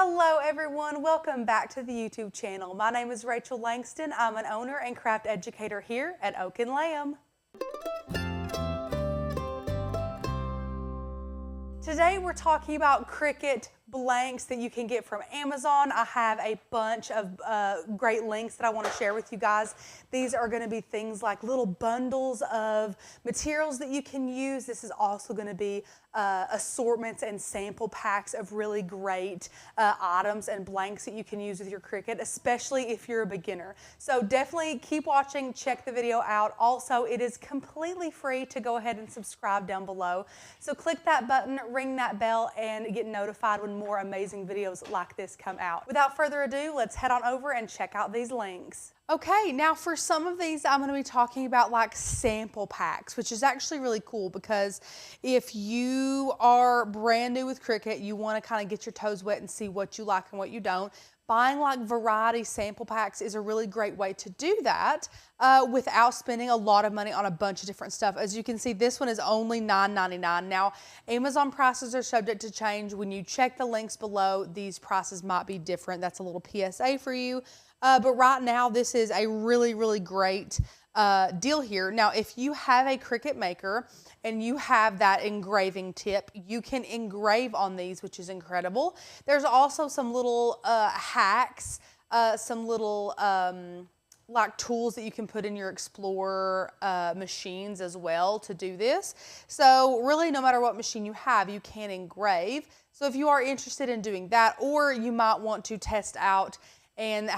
Hello everyone, welcome back to the YouTube channel. My name is Rachel Langston. I'm an owner and craft educator here at Oak and Lamb. Today we're talking about Cricut blanks that you can get from Amazon. I have a bunch of great links that I want to share with you guys. These are going to be things like little bundles of materials that you can use. This is also going to be assortments and sample packs of really great items and blanks that you can use with your Cricut, especially if you're a beginner. So definitely keep watching, check the video out. Also, it is completely free to go ahead and subscribe down below. So click that button, ring that bell, and get notified when more amazing videos like this come out. Without further ado, let's head on over and check out these links. Okay, now for some of these, I'm going to be talking about like sample packs, which is actually really cool because if you are brand new with Cricut, you want to kind of get your toes wet and see what you like and what you don't. Buying like variety sample packs is a really great way to do that without spending a lot of money on a bunch of different stuff. As you can see, this one is only $9.99. Now, Amazon prices are subject to change. When you check the links below, these prices might be different. That's a little PSA for you. But right now, this is a really great deal here. Now, if you have a Cricut maker and you have that engraving tip, you can engrave on these, which is incredible. There's also some little hacks, some little like tools that you can put in your Explorer machines as well to do this. So really, no matter what machine you have, you can engrave. So if you are interested in doing that, or you might want to test out and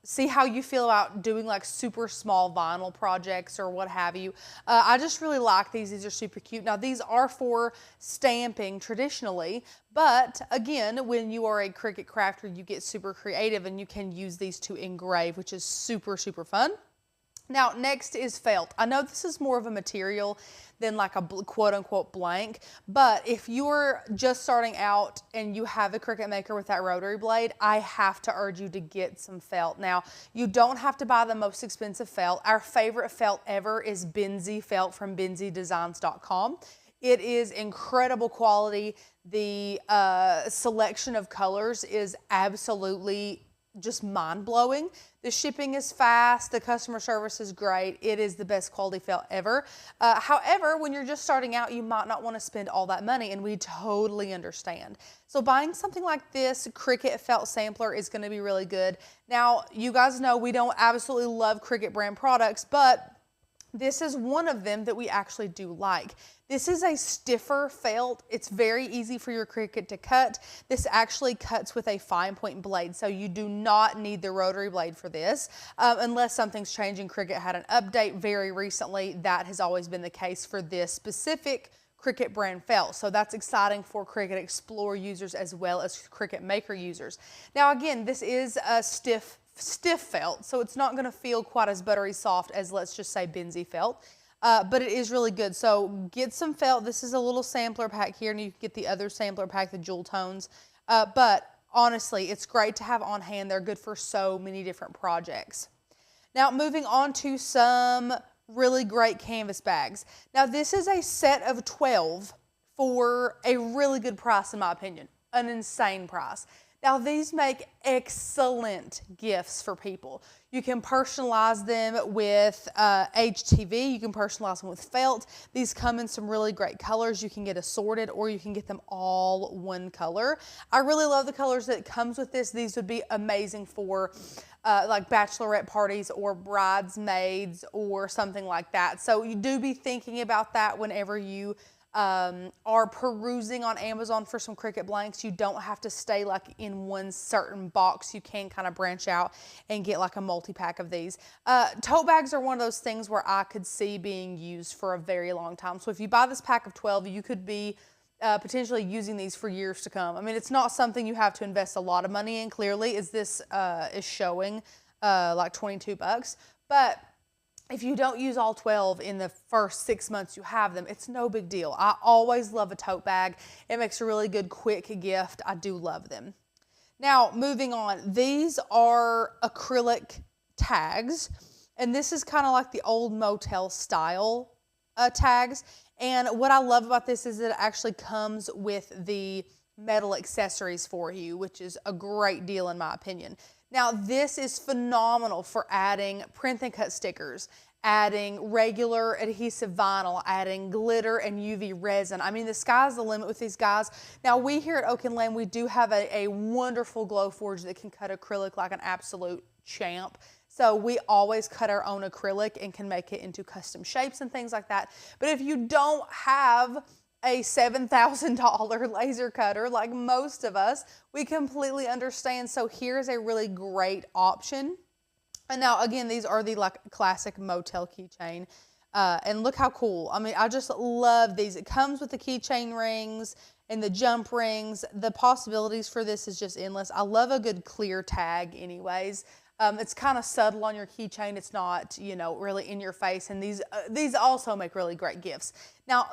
see how you feel about doing like super small vinyl projects or what have you. I just really like these. These are super cute. Now these are for stamping traditionally, but again, when you are a Cricut crafter, you get super creative and you can use these to engrave, which is super fun. Now, next is felt. I know this is more of a material than like a quote-unquote blank, but if you're just starting out and you have a Cricut maker with that rotary blade, I have to urge you to get some felt. Now, you don't have to buy the most expensive felt. Our favorite felt ever is Benzie felt from benziedesigns.com. It is incredible quality. The selection of colors is absolutely just mind-blowing. The shipping is fast, the customer service is great. It is the best quality felt ever. However, when you're just starting out, you might not want to spend all that money, and we totally understand. So buying something like this Cricut felt sampler is going to be really good. Now, you guys know we don't absolutely love Cricut brand products, but this is one of them that we actually do like. This is a stiffer felt. It's very easy for your Cricut to cut. This actually cuts with a fine point blade, so you do not need the rotary blade for this unless something's changing. Cricut had an update very recently. That has always been the case for this specific Cricut brand felt. So that's exciting for Cricut Explorer users as well as Cricut Maker users. Now again, this is a stiff felt, so it's not going to feel quite as buttery soft as, let's just say, Benzie felt, but it is really good. So get some felt. This is a little sampler pack here, and you can get the other sampler pack, the jewel tones, but honestly, it's great to have on hand. They're good for so many different projects. Now moving on to some really great canvas bags. Now this is a set of 12 for a really good price, in my opinion, an insane price. Now these make excellent gifts for people. You can personalize them with HTV, you can personalize them with felt. These come in some really great colors. You can get assorted or you can get them all one color. I really love the colors that comes with this. These would be amazing for like bachelorette parties or bridesmaids or something like that. So you do be thinking about that whenever you are perusing on Amazon for some Cricut blanks. You don't have to stay like in one certain box. You can kind of branch out and get like a multi-pack of these. Tote bags are one of those things where I could see being used for a very long time. So if you buy this pack of 12, you could be potentially using these for years to come. I mean, it's not something you have to invest a lot of money in, clearly, as this is showing like 22 bucks. But if you don't use all 12 in the first 6 months you have them, it's no big deal. I always love a tote bag. It makes a really good quick gift. I do love them. Now, moving on, these are acrylic tags, and this is kind of like the old motel style tags. And what I love about this is that it actually comes with the metal accessories for you, which is a great deal in my opinion. Now, this is phenomenal for adding print and cut stickers, adding regular adhesive vinyl, adding glitter and UV resin. I mean, the sky's the limit with these guys. Now, we here at Oak and Lamb, we do have a wonderful glow forge that can cut acrylic like an absolute champ. So we always cut our own acrylic and can make it into custom shapes and things like that. But if you don't have a $7,000 laser cutter like most of us, we completely understand. So here's a really great option. And now again, these are the like classic motel keychain. And look how cool. I mean, I just love these. It comes with the keychain rings and the jump rings. The possibilities for this is just endless. I love a good clear tag anyways. It's kind of subtle on your keychain. It's not, you know, really in your face. And these also make really great gifts. Now,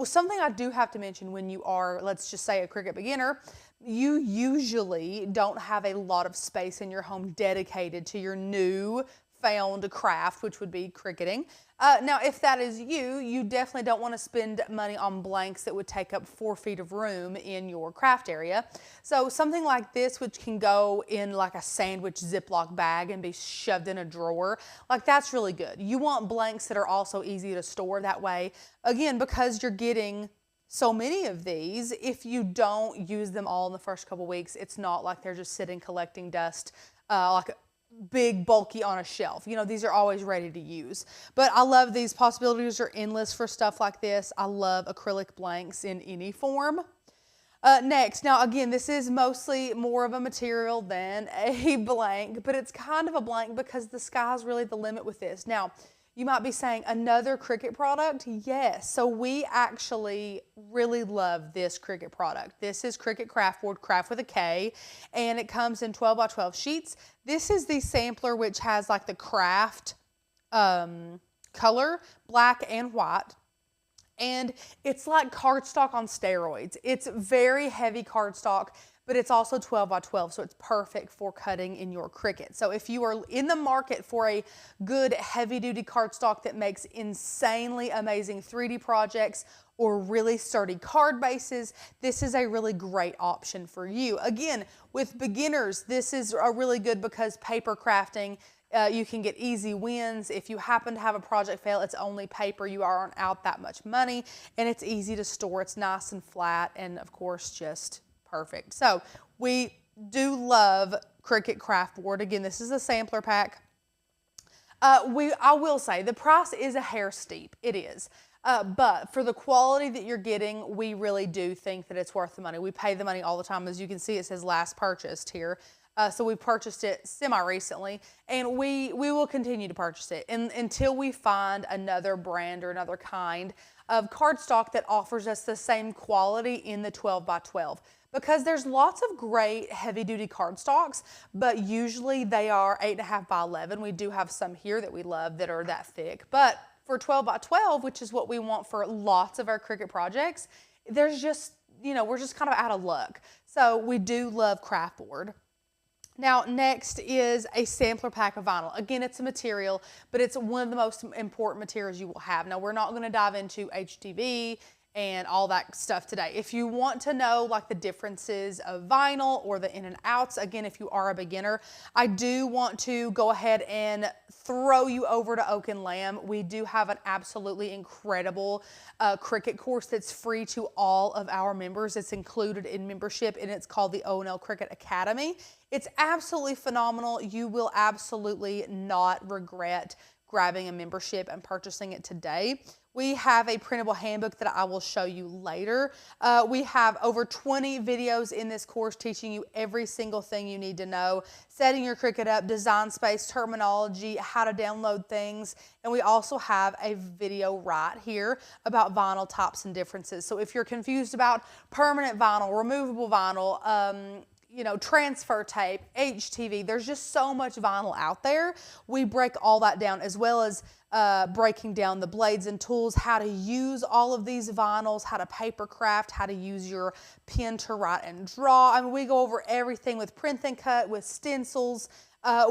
something I do have to mention when you are, let's just say, a Cricut beginner, you usually don't have a lot of space in your home dedicated to your new found craft, which would be cricketing. Now, if that is you, you definitely don't want to spend money on blanks that would take up 4 feet of room in your craft area. So something like this, which can go in like a sandwich Ziploc bag and be shoved in a drawer, like that's really good. You want blanks that are also easy to store that way. Again, because you're getting so many of these, if you don't use them all in the first couple weeks, it's not like they're just sitting collecting dust like big bulky on a shelf. You know, these are always ready to use. But I love these. Possibilities are endless for stuff like this. I love acrylic blanks in any form. Next, now again, this is mostly more of a material than a blank, but it's kind of a blank because the sky's really the limit with this. Now, you might be saying, another Cricut product? Yes. So we actually really love this Cricut product. This is Cricut Craft Board, craft with a K, and it comes in 12 by 12 sheets. This is the sampler, which has like the craft color, black and white. And it's like cardstock on steroids. It's very heavy cardstock, but it's also 12 by 12, so it's perfect for cutting in your Cricut. So if you are in the market for a good heavy-duty cardstock that makes insanely amazing 3D projects or really sturdy card bases, this is a really great option for you. Again, with beginners, this is a really good because paper crafting, you can get easy wins. If you happen to have a project fail, it's only paper. You aren't out that much money, and it's easy to store. It's nice and flat, and of course, just perfect. So we do love Cricut Craft Board. Again, this is a sampler pack. I will say the price is a hair steep. It is. But for the quality that you're getting, we really do think that it's worth the money. We pay the money all the time. As you can see, it says last purchased here. So we purchased it semi-recently, and we will continue to purchase it until we find another brand or another kind of cardstock that offers us the same quality in the 12 by 12. Because there's lots of great heavy-duty cardstocks, but usually they are 8.5 by 11. We do have some here that we love that are that thick. But for 12 by 12, which is what we want for lots of our Cricut projects, there's just, you know, we're just kind of out of luck. So we do love Craft Board. Now, next is a sampler pack of vinyl. Again, it's a material, but it's one of the most important materials you will have. Now, we're not going to dive into HTV and all that stuff today. If you want to know like the differences of vinyl or the in and outs, again, if you are a beginner, I do want to go ahead and throw you over to Oak and Lamb. We do have an absolutely incredible Cricut course that's free to all of our members. It's included in membership, and it's called the O&L Cricut Academy. It's absolutely phenomenal. You will absolutely not regret grabbing a membership and purchasing it today. We have a printable handbook that I will show you later. We have over 20 videos in this course teaching you every single thing you need to know, setting your Cricut up, design space, terminology, how to download things. And we also have a video right here about vinyl types and differences. So if you're confused about permanent vinyl, removable vinyl, you know, transfer tape, HTV, there's just so much vinyl out there. We break all that down, as well as breaking down the blades and tools, how to use all of these vinyls, how to paper craft, how to use your pen to write and draw. I mean, we go over everything with print and cut, with stencils.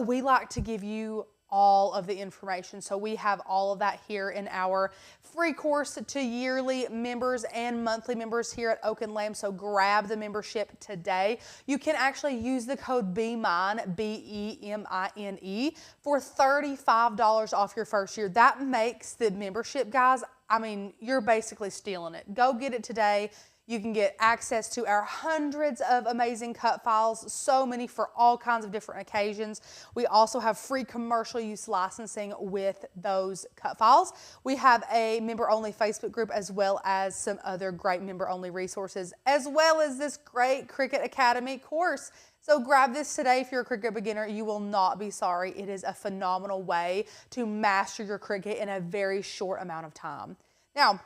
We like to give you all of the information. So we have all of that here in our free course to yearly members and monthly members here at Oak and Lamb. So grab the membership today. You can actually use the code BEMINE, BEMINE, for $35 off your first year. That makes the membership, guys, I mean, you're basically stealing it. Go get it today. You can get access to our hundreds of amazing cut files, so many for all kinds of different occasions. We also have free commercial use licensing with those cut files. We have a member-only Facebook group as well as some other great member-only resources, as well as this great Cricut Academy course. So grab this today if you're a Cricut beginner. You will not be sorry. It is a phenomenal way to master your Cricut in a very short amount of time. Now,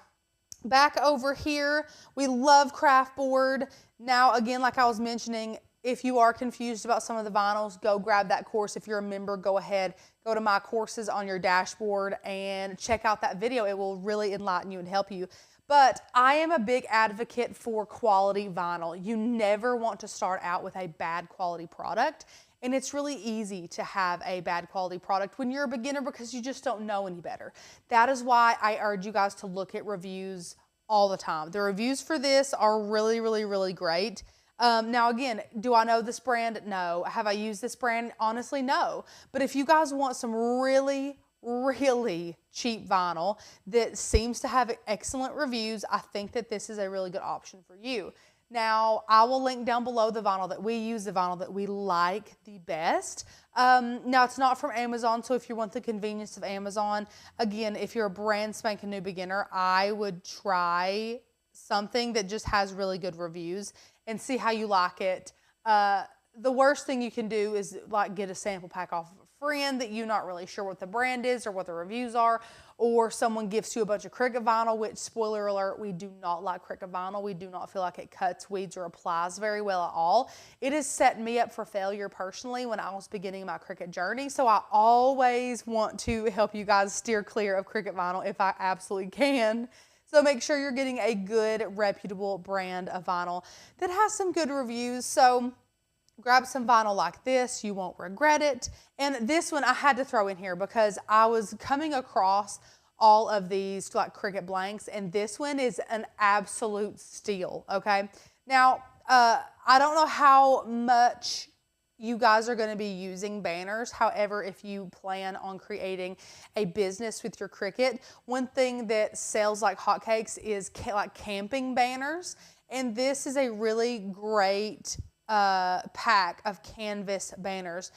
back over here, we love craft board. Now, again, like I was mentioning, if you are confused about some of the vinyls, go grab that course. If you're a member, go ahead, go to my courses on your dashboard and check out that video. It will really enlighten you and help you. But I am a big advocate for quality vinyl. You never want to start out with a bad quality product. And it's really easy to have a bad quality product when you're a beginner because you just don't know any better. That is why I urge you guys to look at reviews all the time. The reviews for this are really, really, really great. Now again, do I know this brand? No. Have I used this brand? Honestly, no. But if you guys want some really, really cheap vinyl that seems to have excellent reviews, I think that this is a really good option for you. Now, I will link down below the vinyl that we use, the vinyl that we like the best. Now, it's not from Amazon, so if you want the convenience of Amazon, again, if you're a brand spanking new beginner, I would try something that just has really good reviews and see how you like it. The worst thing you can do is like get a sample pack off of a friend that you're not really sure what the brand is or what the reviews are, or someone gives you a bunch of Cricut vinyl, which, spoiler alert, we do not like Cricut vinyl. We do not feel like it cuts, weeds, or applies very well at all. It has set me up for failure personally when I was beginning my Cricut journey, so I always want to help you guys steer clear of Cricut vinyl if I absolutely can. So make sure you're getting a good, reputable brand of vinyl that has some good reviews. So grab some vinyl like this, you won't regret it. And this one I had to throw in here because I was coming across all of these like Cricut blanks, and this one is an absolute steal, okay? Now, I don't know how much you guys are gonna be using banners. However, if you plan on creating a business with your Cricut, one thing that sells like hotcakes is like camping banners. And this is a really great pack of canvas banners.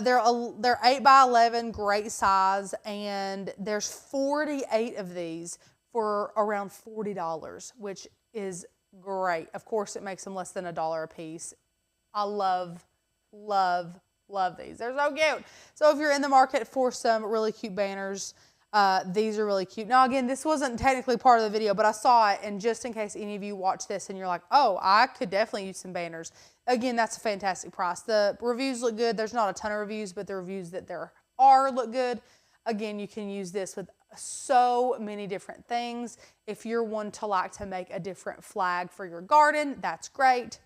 They're 8 by 11, great size, and there's 48 of these for around $40, which is great. Of course, it makes them less than $1 a piece. I love, love, love these. They're so cute. So if you're in the market for some really cute banners, these are really cute. Now again, this wasn't technically part of the video, but I saw it, and just in case any of you watch this and you're like, oh, I could definitely use some banners. Again, that's a fantastic price. The reviews look good. There's not a ton of reviews, but the reviews that there are look good. Again, you can use this with so many different things. If you're one to like to make a different flag for your garden, that's great.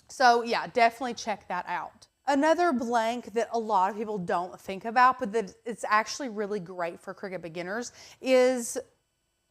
So yeah, definitely check that out. Another blank that a lot of people don't think about, but that it's actually really great for Cricut beginners, is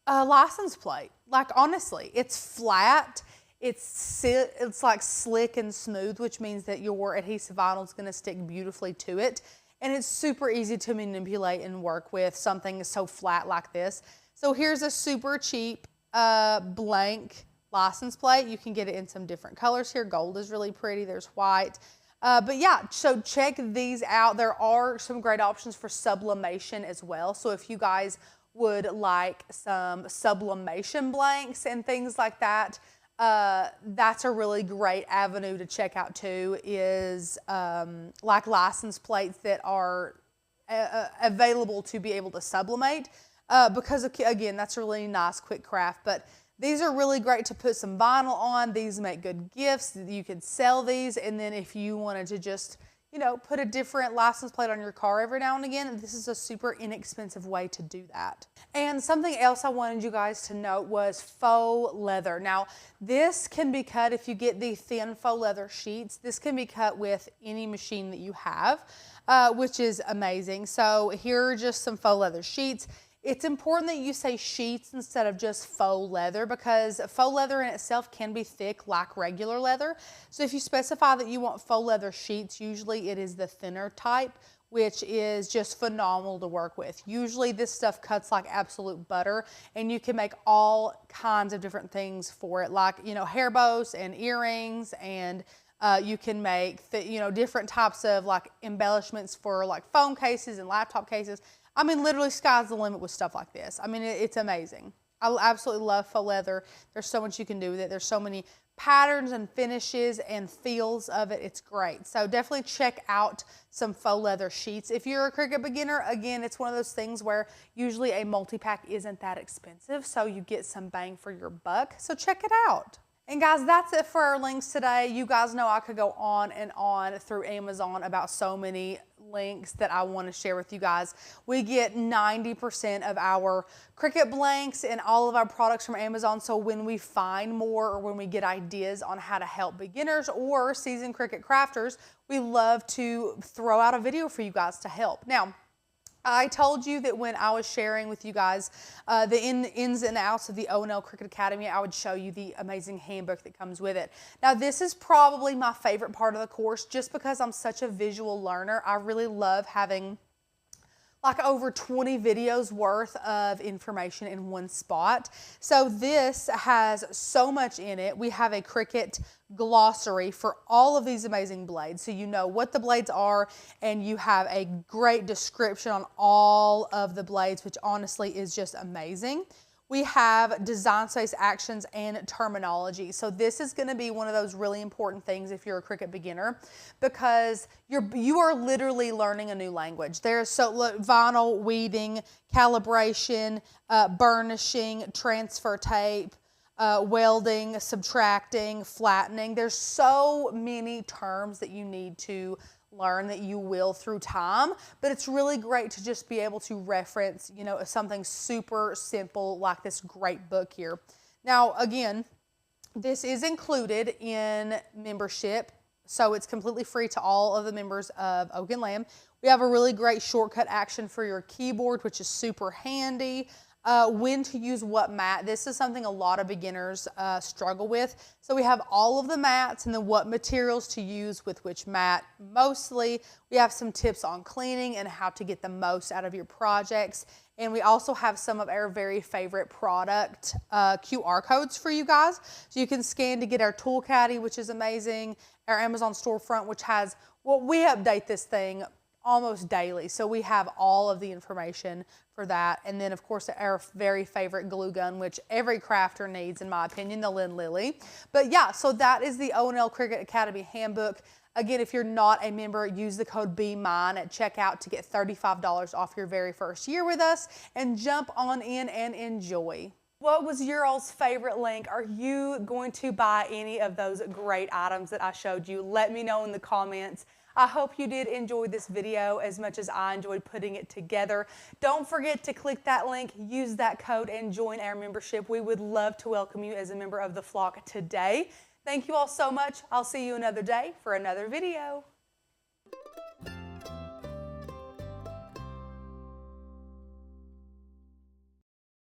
a license plate. Like honestly, it's flat. It's like slick and smooth, which means that your adhesive vinyl is going to stick beautifully to it. And it's super easy to manipulate and work with something so flat like this. So here's a super cheap blank license plate. You can get it in some different colors here. Gold is really pretty. There's white. But yeah, so check these out. There are some great options for sublimation as well. So if you guys would like some sublimation blanks and things like that, that's a really great avenue to check out too, is like license plates that are available to be able to sublimate, because again, that's a really nice quick craft. But these are really great to put some vinyl on. These make good gifts. You could sell these, and then if you wanted to just, you know, put a different license plate on your car every now and again. This is a super inexpensive way to do that. And something else I wanted you guys to note was faux leather. Now, this can be cut if you get the thin faux leather sheets. This can be cut with any machine that you have, which is amazing. So here are just some faux leather sheets. It's important that you say sheets instead of just faux leather, because faux leather in itself can be thick like regular leather. So if you specify that you want faux leather sheets, usually it is the thinner type, which is just phenomenal to work with. Usually this stuff cuts like absolute butter, and you can make all kinds of different things for it, like, you know, hair bows and earrings, and you can make, you know, different types of like embellishments for like phone cases and laptop cases. I mean, literally sky's the limit with stuff like this. I mean, it's amazing. I absolutely love faux leather. There's so much you can do with it. There's so many patterns and finishes and feels of it. It's great. So definitely check out some faux leather sheets. If you're a Cricut beginner, again, it's one of those things where usually a multi-pack isn't that expensive, so you get some bang for your buck. So check it out. And guys, that's it for our links today. You guys know I could go on and on through Amazon about so many links that I want to share with you guys. We get 90% of our Cricut blanks and all of our products from Amazon. So when we find more, or when we get ideas on how to help beginners or seasoned Cricut crafters, we love to throw out a video for you guys to help. Now, I told you that when I was sharing with you guys the ins and outs of the O&L Cricut Academy, I would show you the amazing handbook that comes with it. Now, this is probably my favorite part of the course, just because I'm such a visual learner. I really love having like over 20 videos worth of information in one spot. So this has so much in it. We have a Cricut glossary for all of these amazing blades, so you know what the blades are, and you have a great description on all of the blades, which honestly is just amazing. We have design space actions and terminology. So this is going to be one of those really important things if you're a Cricut beginner, because you are literally learning a new language. There's vinyl, weeding, calibration, burnishing, transfer tape, welding, subtracting, flattening. There's so many terms that you need to learn that you will through time, but it's really great to just be able to reference, you know, something super simple like this great book here. Now, again, this is included in membership, so it's completely free to all of the members of Oak and Lamb. We have a really great shortcut action for your keyboard, which is super handy. When to use what mat. This is something a lot of beginners struggle with. So we have all of the mats, and then what materials to use with which mat. Mostly, we have some tips on cleaning and how to get the most out of your projects. And we also have some of our very favorite product QR codes for you guys. So you can scan to get our tool caddy, which is amazing. Our Amazon storefront, which has, well, we update this thing almost daily. So we have all of the information for that. And then of course our very favorite glue gun, which every crafter needs, in my opinion, the Lynn Lily. But yeah, so that is the O&L Cricut Academy handbook. Again, if you're not a member, use the code BEMINE at checkout to get $35 off your very first year with us, and jump on in and enjoy. What was your all's favorite link? Are you going to buy any of those great items that I showed you? Let me know in the comments. I hope you did enjoy this video as much as I enjoyed putting it together. Don't forget to click that link, use that code, and join our membership. We would love to welcome you as a member of the flock today. Thank you all so much. I'll see you another day for another video.